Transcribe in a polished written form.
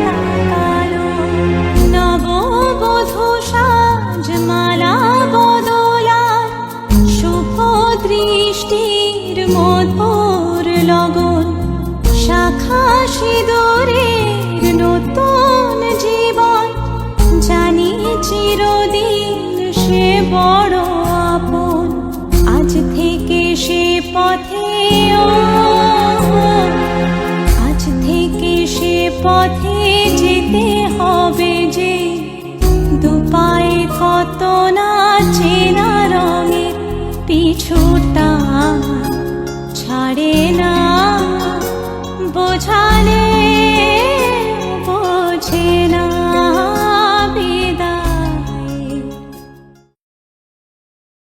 তাকালো। নববধূ সাজমালা বদলায়, শুভ দৃষ্টির মধুর লগন, শাখা সিঁদুরের নতুন জীবন, জানি চিরদিন সে বড় আপন। আজ থেকে সে পথে আজ থেকে সে পথে যেতে হবে যে, দুপায়ে কত না চেনা